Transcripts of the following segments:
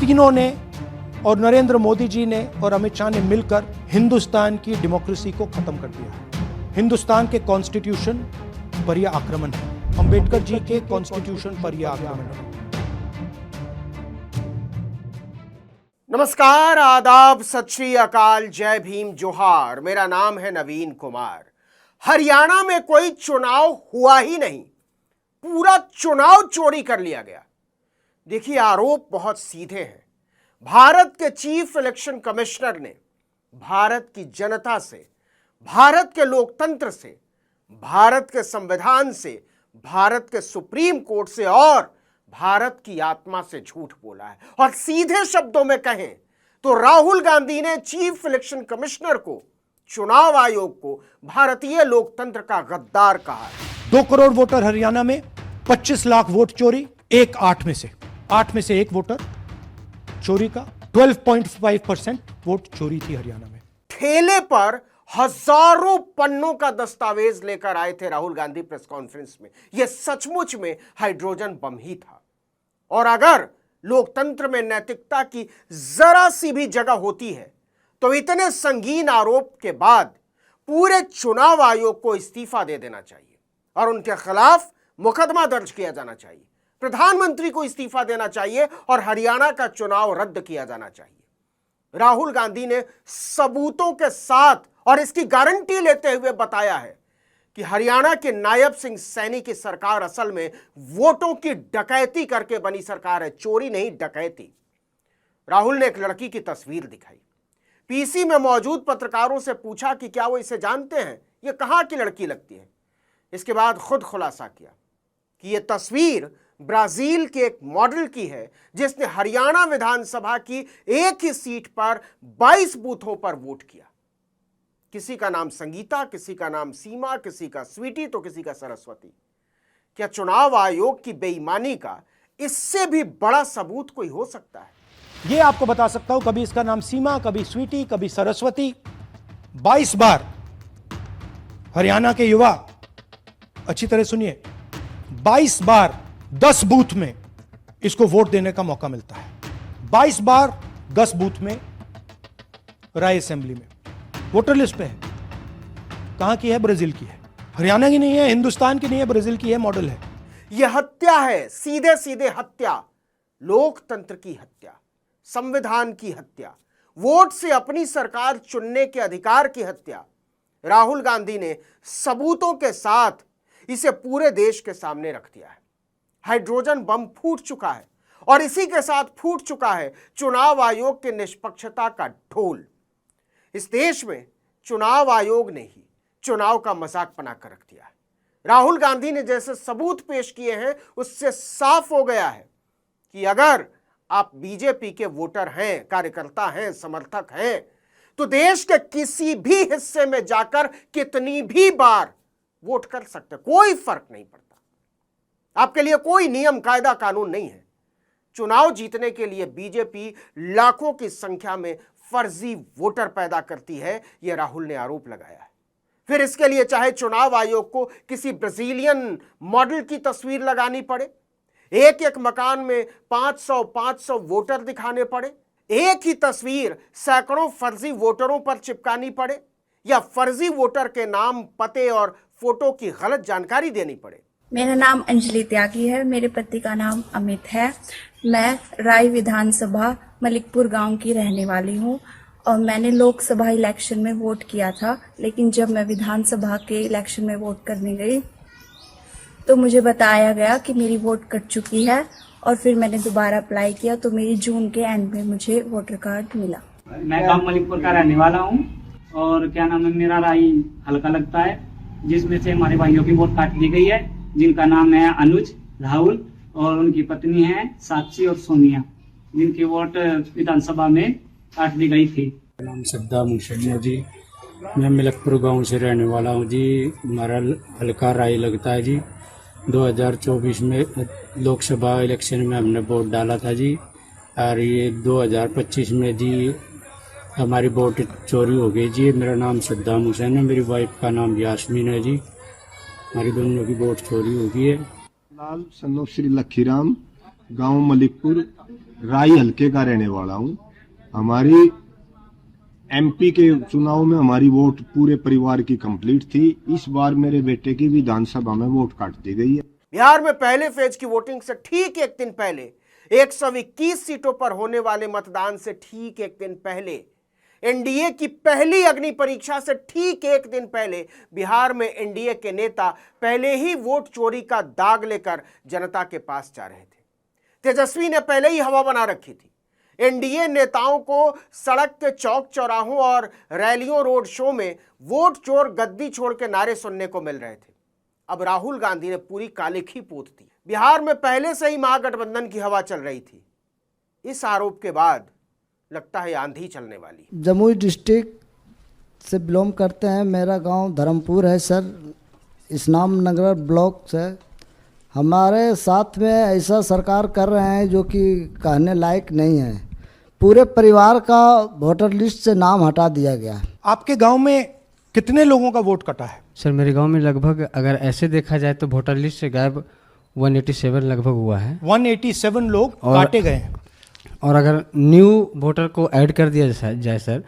तीनों ने और नरेंद्र मोदी जी ने और अमित शाह ने मिलकर हिंदुस्तान की डेमोक्रेसी को खत्म कर दिया। हिंदुस्तान के कॉन्स्टिट्यूशन पर यह आक्रमण है, अंबेडकर जी के कॉन्स्टिट्यूशन पर यह आक्रमण है। नमस्कार, आदाब, सत श्री अकाल, जय भीम, जोहार। मेरा नाम है नवीन कुमार। हरियाणा में कोई चुनाव हुआ ही नहीं, पूरा चुनाव चोरी कर लिया गया। देखिए, आरोप बहुत सीधे हैं। भारत के चीफ इलेक्शन कमिश्नर ने भारत की जनता से, भारत के लोकतंत्र से, भारत के संविधान से, भारत के सुप्रीम कोर्ट से और भारत की आत्मा से झूठ बोला है। और सीधे शब्दों में कहें तो राहुल गांधी ने चीफ इलेक्शन कमिश्नर को, चुनाव आयोग को भारतीय लोकतंत्र का गद्दार कहा है। 2 करोड़ वोटर हरियाणा में, 25 लाख वोट चोरी, 8 में से 1 वोटर चोरी का। 12.5% वोट चोरी थी हरियाणा में। ठेले पर हजारों पन्नों का दस्तावेज लेकर आए थे राहुल गांधी प्रेस कॉन्फ्रेंस में। यह सचमुच में हाइड्रोजन बम ही था। और अगर लोकतंत्र में नैतिकता की जरा सी भी जगह होती है तो इतने संगीन आरोप के बाद पूरे चुनाव आयोग को इस्तीफा दे देना चाहिए और उनके खिलाफ मुकदमा दर्ज किया जाना चाहिए। प्रधानमंत्री को इस्तीफा देना चाहिए और हरियाणा का चुनाव रद्द किया जाना चाहिए। राहुल गांधी ने सबूतों के साथ और इसकी गारंटी लेते हुए बताया है कि हरियाणा के नायब सिंह सैनी की सरकार असल में वोटों की डकैती करके बनी सरकार है, चोरी नहीं, डकैती। राहुल ने एक लड़की की तस्वीर दिखाई, पीसी में मौजूद पत्रकारों से पूछा कि क्या वो इसे जानते हैं, ये कहां की लड़की लगती है। इसके बाद खुद खुलासा किया कि यह तस्वीर ब्राजील के एक मॉडल की है जिसने हरियाणा विधानसभा की एक ही सीट पर 22 बूथों पर वोट किया। किसी का नाम संगीता, किसी का नाम सीमा, किसी का स्वीटी तो किसी का सरस्वती। क्या चुनाव आयोग की बेईमानी का इससे भी बड़ा सबूत कोई हो सकता है? ये आपको बता सकता हूं, कभी इसका नाम सीमा, कभी स्वीटी, कभी सरस्वती। 22 बार हरियाणा के युवा, अच्छी तरह सुनिए, 22 बार 10 बूथ में इसको वोट देने का मौका मिलता है। 22 बार 10 बूथ में राय असेंबली में वोटर लिस्ट पे है। कहां की है? ब्राजील की है, हरियाणा की नहीं है, हिंदुस्तान की नहीं है, ब्राजील की है, मॉडल है। यह हत्या है, सीधे सीधे हत्या, लोकतंत्र की हत्या, संविधान की हत्या, वोट से अपनी सरकार चुनने के अधिकार की हत्या। राहुल गांधी ने सबूतों के साथ इसे पूरे देश के सामने रख दिया है। हाइड्रोजन बम फूट चुका है और इसी के साथ फूट चुका है चुनाव आयोग के निष्पक्षता का ढोल। इस देश में चुनाव आयोग ने ही चुनाव का मजाक बनाकर रख दिया है। राहुल गांधी ने जैसे सबूत पेश किए हैं उससे साफ हो गया है कि अगर आप बीजेपी के वोटर हैं, कार्यकर्ता हैं, समर्थक हैं, तो देश के किसी भी हिस्से में जाकर कितनी भी बार वोट कर सकते, कोई फर्क नहीं पड़ता। आपके लिए कोई नियम, कायदा, कानून नहीं है। चुनाव जीतने के लिए बीजेपी लाखों की संख्या में फर्जी वोटर पैदा करती है, यह राहुल ने आरोप लगाया है। फिर इसके लिए चाहे चुनाव आयोग को किसी ब्राजीलियन मॉडल की तस्वीर लगानी पड़े, एक एक मकान में 500 वोटर दिखाने पड़े, एक ही तस्वीर सैकड़ों फर्जी वोटरों पर चिपकानी पड़े, या फर्जी वोटर के नाम, पते और फोटो की गलत जानकारी देनी पड़े। मेरा नाम अंजलि त्यागी है, मेरे पति का नाम अमित है। मैं राय विधानसभा मलिकपुर गांव की रहने वाली हूं और मैंने लोकसभा इलेक्शन में वोट किया था, लेकिन जब मैं विधानसभा के इलेक्शन में वोट करने गई तो मुझे बताया गया कि मेरी वोट कट चुकी है और फिर मैंने दोबारा अप्लाई किया तो मेरी जून के एंड में मुझे वोटर कार्ड मिला। मैं गांव मलिकपुर का रहने वाला हूं और क्या नाम है, मेरा राय हल्का लगता है, जिसमें से हमारे भाइयों की वोट काट दी गई है, जिनका नाम है अनुज, राहुल और उनकी पत्नी है साक्षी और सोनिया, जिनकी वोट विधानसभा में काट दी गई थी। नाम सद्दाम हुसैन है जी, मैं मलिकपुर गांव से रहने वाला हूं जी। हमारा हल्का राय लगता है जी। 2024 में लोकसभा इलेक्शन में हमने वोट डाला था जी, और ये 2025 में जी हमारी वोट चोरी हो गई जी। मेरा नाम सद्दाम हुसैन है, मेरी वाइफ का नाम यास्मीन है जी। हमारी दोनों की वोट चोरी हो गई है। लाल सन्नो श्री लखीराम, गांव मलिकपुर, राई हल्के का रहने वाला हूँ। हमारी एमपी के चुनाव में हमारी वोट पूरे परिवार की कंप्लीट थी। इस बार मेरे बेटे की विधानसभा में वोट काट दी गई है। बिहार में पहले फेज की वोटिंग से ठीक एक दिन पहले 121 सीटों पर होने वाले मतदान से ठीक एक दिन पहले एनडीए की पहली अग्नि परीक्षा से ठीक एक दिन पहले बिहार में एनडीए के नेता पहले ही वोट चोरी का दाग लेकर जनता के पास जा रहे थे। तेजस्वी ने पहले ही हवा बना रखी थी। एनडीए नेताओं को सड़क के चौक चौराहों और रैलियों रोड शो में वोट चोर गद्दी छोड़ के नारे सुनने को मिल रहे थे। अब राहुल गांधी ने पूरी कालिखी पोत दी। बिहार में पहले से ही महागठबंधन की हवा चल रही थी। इस आरोप के बाद लगता है आंधी चलने वाली। जमुई डिस्ट्रिक्ट से बिलोंग करते हैं। मेरा गांव धर्मपुर है सर, इस्लाम नगर ब्लॉक से। हमारे साथ में ऐसा सरकार कर रहे हैं जो कि कहने लायक नहीं है। पूरे परिवार का वोटर लिस्ट से नाम हटा दिया गया। आपके गांव में कितने लोगों का वोट कटा है? सर मेरे गांव में लगभग अगर ऐसे देखा जाए तो वोटर लिस्ट से गायब 187 लगभग हुआ है। 187 लोग काटे गए हैं। और अगर न्यू वोटर को ऐड कर दिया जाए सर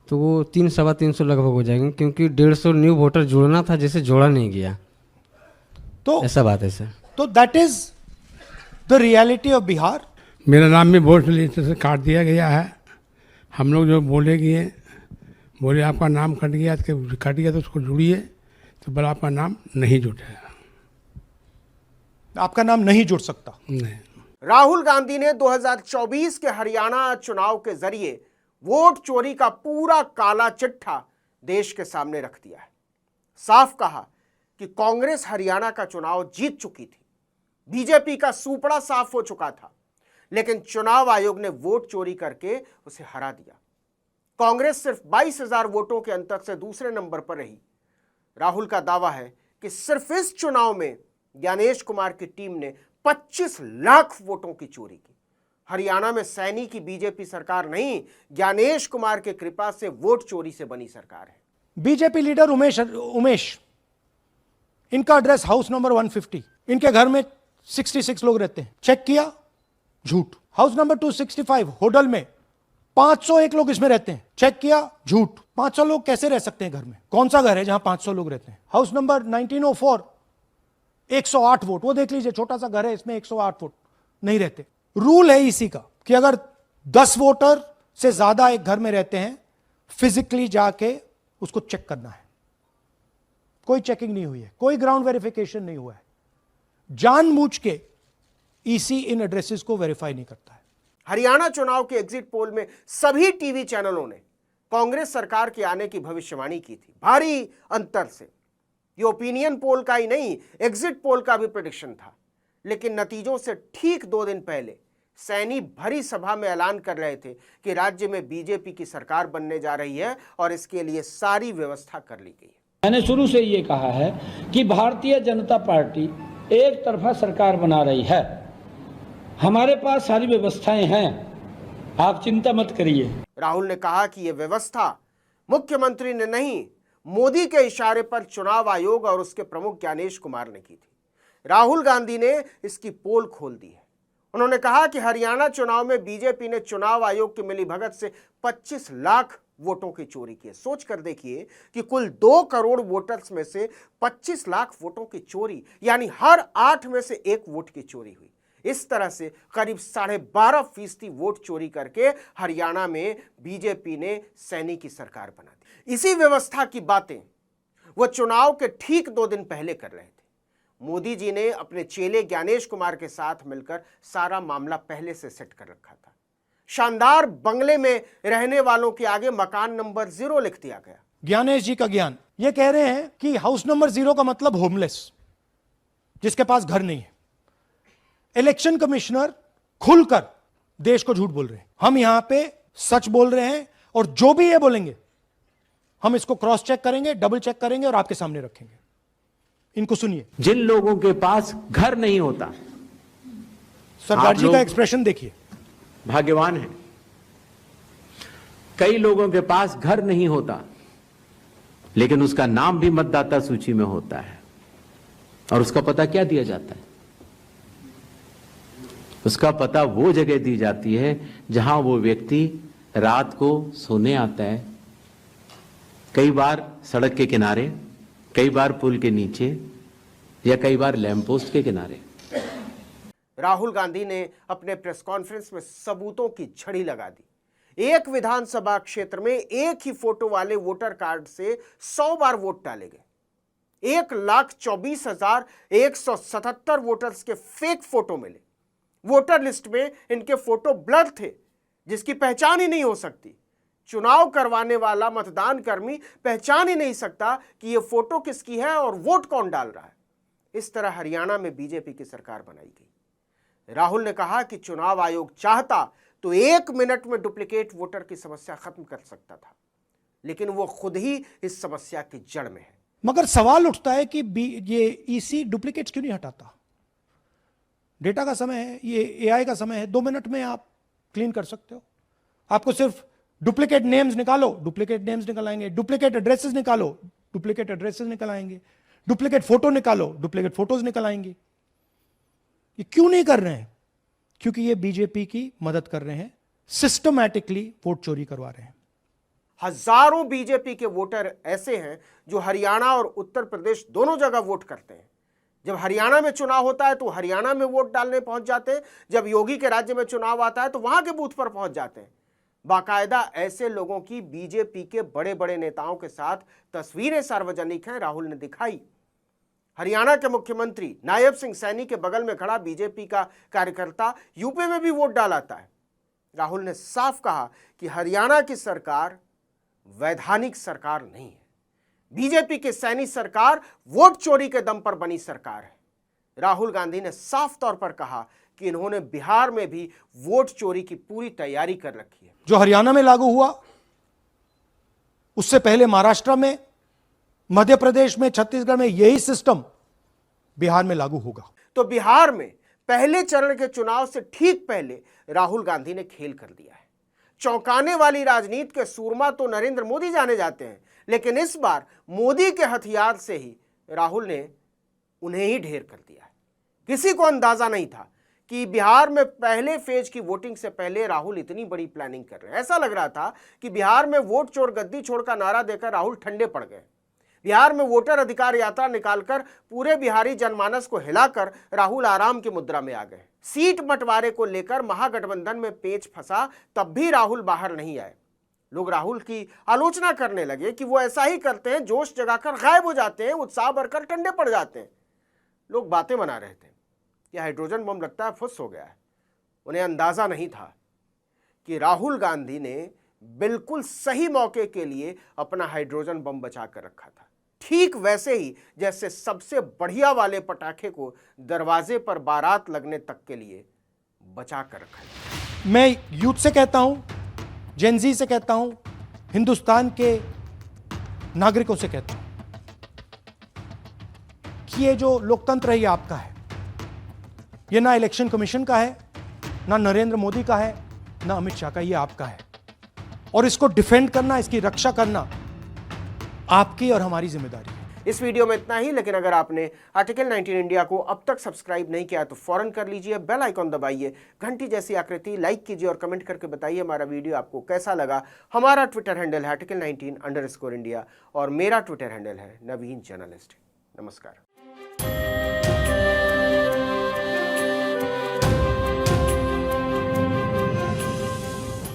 तो वो 300-350 लगभग हो जाएंगे, क्योंकि 150 न्यू वोटर जोड़ना था जिसे जोड़ा नहीं गया। तो ऐसा बात है सर। तो that is the reality of Bihar. मेरा नाम भी वोट लिस्ट से काट दिया गया है। हम लोग जो बोले आपका नाम कट गया तो उसको जुड़िए, तो बोला आपका नाम नहीं जुटेगा। आपका नाम नहीं जुड़ सकता। नहीं। राहुल गांधी ने 2024 के हरियाणा चुनाव के जरिए वोट चोरी का पूरा काला चिट्ठा देश के सामने रख दिया है। साफ कहा कि कांग्रेस हरियाणा का चुनाव जीत चुकी थी। बीजेपी का सुपड़ा साफ हो चुका था, लेकिन चुनाव आयोग ने वोट चोरी करके उसे हरा दिया। कांग्रेस सिर्फ 22,000 वोटों के अंतर से दूसरे नंबर पर रही। राहुल का दावा है कि सिर्फ इस चुनाव में ज्ञानेश कुमार की टीम ने 25 लाख वोटों की चोरी की। हरियाणा में सैनी की बीजेपी सरकार नहीं, ज्ञानेश कुमार की कृपा से वोट चोरी से बनी सरकार है। बीजेपी लीडर उमेश, इनका एड्रेस हाउस नंबर 150। इनके घर में 66 लोग रहते हैं। चेक किया, झूठ। हाउस नंबर 265 होटल में 501 लोग इसमें रहते हैं। चेक किया, झूठ। 500 लोग कैसे रह सकते हैं घर में? कौन सा घर है जहां 500 लोग रहते हैं? House number 1904 108 vote. वो देख लीजिए, छोटा सा घर है, इसमें 108 वोट नहीं रहते। रूल है इसी का कि अगर 10 वोटर से ज्यादा एक घर में रहते हैं, फिजिकली जाके उसको चेक करना है। कोई चेकिंग नहीं हुई है, कोई ग्राउंड वेरिफिकेशन नहीं हुआ है। जानबूझ के ईसी इन एड्रेसेस को वेरीफाई नहीं करता है। हरियाणा चुनाव के एग्जिट पोल में सभी टीवी चैनलों ने कांग्रेस सरकार के आने की भविष्यवाणी की थी, भारी अंतर से। ये ओपिनियन पोल का ही नहीं, एग्जिट पोल का भी प्रेडिक्शन था। लेकिन नतीजों से ठीक 2 दिन पहले सैनी भरी सभा में ऐलान कर रहे थे कि राज्य में बीजेपी की सरकार बनने जा रही है और इसके लिए सारी व्यवस्था कर ली गई है। मैंने शुरू से ये कहा है कि भारतीय जनता पार्टी एक तरफा सरकार बना रही है। हमारे पास सारी व्यवस्थाएं हैं, आप चिंता मत करिए। राहुल ने कहा कि यह व्यवस्था मुख्यमंत्री ने नहीं, मोदी के इशारे पर चुनाव आयोग और उसके प्रमुख ज्ञानेश कुमार ने की थी। राहुल गांधी ने इसकी पोल खोल दी है। उन्होंने कहा कि हरियाणा चुनाव में बीजेपी ने चुनाव आयोग की मिलीभगत से 25 लाख वोटों की चोरी की है। सोच कर देखिए कि कुल 2 करोड़ वोटर्स में से 25 लाख वोटों की चोरी, यानी हर 8 में से 1 वोट की चोरी हुई। इस तरह से करीब 12.5% वोट चोरी करके हरियाणा में बीजेपी ने सैनी की सरकार बना दी। इसी व्यवस्था की बातें वो चुनाव के ठीक 2 दिन पहले कर रहे थे। मोदी जी ने अपने चेले ज्ञानेश कुमार के साथ मिलकर सारा मामला पहले से सेट कर रखा था। शानदार बंगले में रहने वालों के आगे मकान नंबर 0 लिख दिया गया। ज्ञानेश जी का ज्ञान ये कह रहे हैं कि हाउस नंबर 0 का मतलब होमलेस, जिसके पास घर नहीं है। इलेक्शन कमिश्नर खुलकर देश को झूठ बोल रहे हैं। हम यहां पे सच बोल रहे हैं और जो भी ये बोलेंगे हम इसको क्रॉस चेक करेंगे, डबल चेक करेंगे और आपके सामने रखेंगे। इनको सुनिए। जिन लोगों के पास घर नहीं होता, सरदार जी का एक्सप्रेशन देखिए, भाग्यवान है। कई लोगों के पास घर नहीं होता, लेकिन उसका नाम भी मतदाता सूची में होता है। और उसका पता क्या दिया जाता है? उसका पता वो जगह दी जाती है जहां वो व्यक्ति रात को सोने आता है, कई बार सड़क के किनारे, कई बार पुल के नीचे या कई बार लैंप पोस्ट के किनारे। राहुल गांधी ने अपने प्रेस कॉन्फ्रेंस में सबूतों की झड़ी लगा दी। एक विधानसभा क्षेत्र में एक ही फोटो वाले वोटर कार्ड से 100 बार वोट डाले गए। 1,24,177 वोटर्स के फेक फोटो मिले। वोटर लिस्ट में इनके फोटो ब्लर थे, जिसकी पहचान ही नहीं हो सकती। चुनाव करवाने वाला मतदान कर्मी पहचान ही नहीं सकता कि यह फोटो किसकी है और वोट कौन डाल रहा है। इस तरह हरियाणा में बीजेपी की सरकार बनाई गई। राहुल ने कहा कि चुनाव आयोग चाहता तो 1 मिनट में डुप्लीकेट वोटर की समस्या खत्म कर सकता था, लेकिन वो खुद ही इस समस्या की जड़ में है। मगर सवाल उठता है कि ये ईसी डुप्लीकेट्स क्यों नहीं हटाता? डेटा का समय है, ये एआई का समय है, 2 मिनट में आप क्लीन कर सकते हो। आपको सिर्फ डुप्लीकेट नेम्स निकालो, डुप्लीकेट नेम्स निकल आएंगे। डुप्लीकेट एड्रेसेस निकालो, डुप्लीकेट एड्रेसेस निकल आएंगे। डुप्लीकेट फोटो निकालो, डुप्लीकेट फोटोज निकल आएंगे। ये क्यों नहीं कर रहे हैं? क्योंकि ये बीजेपी की मदद कर रहे हैं, सिस्टमैटिकली वोट चोरी करवा रहे हैं। हजारों बीजेपी के वोटर ऐसे हैं जो हरियाणा और उत्तर प्रदेश दोनों जगह वोट करते हैं। जब हरियाणा में चुनाव होता है तो हरियाणा में वोट डालने पहुंच जाते हैं, जब योगी के राज्य में चुनाव आता है तो वहां के बूथ पर पहुंच जाते हैं। बाकायदा ऐसे लोगों की बीजेपी के बड़े बड़े नेताओं के साथ तस्वीरें सार्वजनिक हैं, राहुल ने दिखाई। हरियाणा के मुख्यमंत्री नायब सिंह सैनी के बगल में खड़ा बीजेपी का कार्यकर्ता यूपी में भी वोट डालाता है। राहुल ने साफ कहा कि हरियाणा की सरकार वैधानिक सरकार नहीं है। बीजेपी की सैनी सरकार वोट चोरी के दम पर बनी सरकार है। राहुल गांधी ने साफ तौर पर कहा कि इन्होंने बिहार में भी वोट चोरी की पूरी तैयारी कर रखी है। जो हरियाणा में लागू हुआ, उससे पहले महाराष्ट्र में, मध्य प्रदेश में, छत्तीसगढ़ में यही सिस्टम बिहार में लागू होगा। तो बिहार में पहले चरण के चुनाव से ठीक पहले राहुल गांधी ने खेल कर दिया है। चौंकाने वाली राजनीति के सूरमा तो नरेंद्र मोदी जाने जाते हैं, लेकिन इस बार मोदी के हथियार से ही राहुल ने उन्हें ही ढेर कर दिया है। किसी को अंदाजा नहीं था कि बिहार में पहले फेज की वोटिंग से पहले राहुल इतनी बड़ी प्लानिंग कर रहे हैं। ऐसा लग रहा था कि बिहार में वोट चोर गद्दी छोड़ का नारा देकर राहुल ठंडे पड़ गए। बिहार में वोटर अधिकार यात्रा निकालकर पूरे बिहारी जनमानस को हिलाकर राहुल आराम की मुद्रा में आ गए। सीट बंटवारे को लेकर महागठबंधन में पेच फंसा, तब भी राहुल बाहर नहीं आए। लोग राहुल की आलोचना करने लगे कि वो ऐसा ही करते हैं, जोश जगाकर गायब हो जाते हैं, उत्साह भरकर ठंडे पड़ जाते हैं। लोग बातें बना रहे थे कि हाइड्रोजन बम लगता है फुस हो गया है। उन्हें अंदाजा नहीं था कि राहुल गांधी ने बिल्कुल सही मौके के लिए अपना हाइड्रोजन बम बचा कर रखा था, ठीक वैसे ही जैसे सबसे बढ़िया वाले पटाखे को दरवाजे पर बारात लगने तक के लिए बचा कर रखा है। मैं यूथ से कहता हूं, जेनजी से कहता हूं, हिंदुस्तान के नागरिकों से कहता हूं कि ये जो लोकतंत्र है ये आपका है। ये ना इलेक्शन कमीशन का है, ना नरेंद्र मोदी का है, ना अमित शाह का, ये आपका है। और इसको डिफेंड करना, इसकी रक्षा करना आपकी और हमारी जिम्मेदारी है। इस वीडियो में इतना ही, लेकिन अगर आपने आर्टिकल 19 इंडिया को अब तक सब्सक्राइब नहीं किया तो फौरन कर लीजिए, बेल आइकॉन दबाइए, घंटी जैसी आकृति लाइक कीजिए और कमेंट करके बताइए हमारा वीडियो आपको कैसा लगा। हमारा ट्विटर हैंडल है आर्टिकल 19_इंडिया और मेरा ट्विटर हैंडल है नवीन जर्नलिस्ट। नमस्कार।